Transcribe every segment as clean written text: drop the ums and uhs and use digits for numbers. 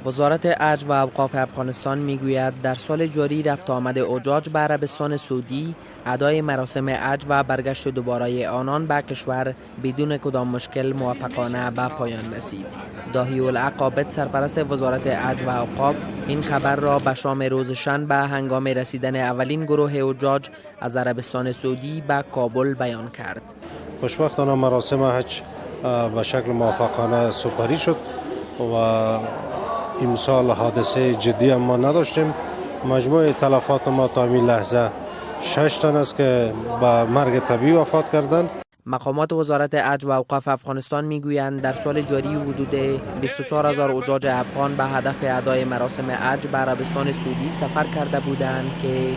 وزارت حج و اوقاف افغانستان میگوید در سال جاری رفت آمد حجاج به عربستان سعودی، ادای مراسم حج و برگشت دوباره آنان به کشور بدون کدام مشکل موفقانه به پایان رسید. داهی الحق عابد، سرپرست وزارت حج و اوقاف، این خبر را به شام روز شنبه هنگام رسیدن اولین گروه حجاج از عربستان سعودی به کابل بیان کرد. خوشبختانه مراسم حج به شکل موفقانه سپری شد و امسال حادثه جدی ما نداشتیم. مجموع تلفات ما تا این لحظه 6 تن است که به مرگ طبیعی وفات کردند. مقامات وزارت حج و اوقاف افغانستان میگویند در سال جاری حدود 24,000 حجاج افغان به هدف ادای مراسم حج به عربستان سعودی سفر کرده بودند که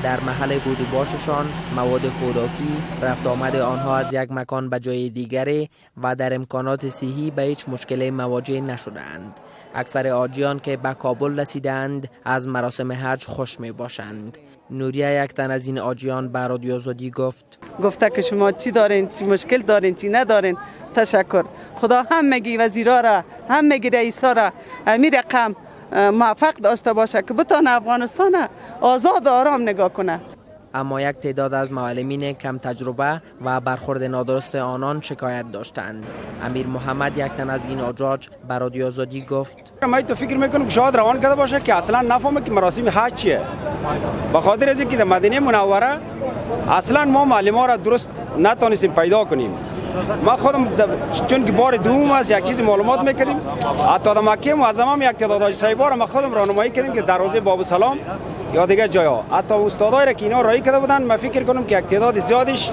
در محل بود باششان مواد خوراکی، رفت آمد آنها از یک مکان به جای دیگری و در امکانات صحی به هیچ مشکلی مواجه نشدند. اکثر حاجیان که به کابل رسیدند از مراسم حج خوش می باشند. نوریه، یک تن از این حاجیان، به رادیو آزادی گفته که شما چی دارین، چی مشکل دارین، چی ندارین. تشکر. خدا هم میگی وزیرا را، هم میگی رئیسا را امیر رقم موفق داشته باشه که بتونه افغانستان آزاد و آرام نگاه کنه. اما یک تعداد از معلمین کم تجربه و برخورد نادرست آنان شکایت داشتند. امیر محمد، یک تن از این حجاج، به رادیو آزادی گفت: من تو فکر میکنم که شاید روان کرده باشه که اصلا نفهمه که مراسم حج چیه. به خاطر از اینکه در مدینه منوره اصلا ما معلمان را درست نتونستیم پیدا کنیم. ما خودم چون که بار دوم است یک چیز معلومات میکردیم، حتی در مکه معظمه هم یک تعداد حاجی صاحبا را ما خودم راهنمایی کردیم که دروازه باب سلام یا دیگه جاها، حتی استادای را که اینا راهی کرده بودن، من فکر کنم که یک تعداد زیادش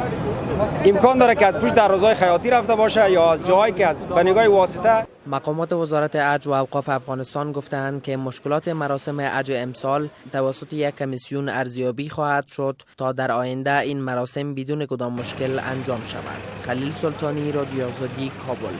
امکان داره که از پشت دروازه‌های خیاطی رفته باشه یا از جاهایی که به نگاه واسطه. مقامات وزارت حج و اوقاف افغانستان گفتند که مشکلات مراسم حج امسال توسط یک کمیسیون ارزیابی خواهد شد تا در آینده این مراسم بدون کدام مشکل انجام شود. خلیل سلطانی، رادیو آزادی، کابل.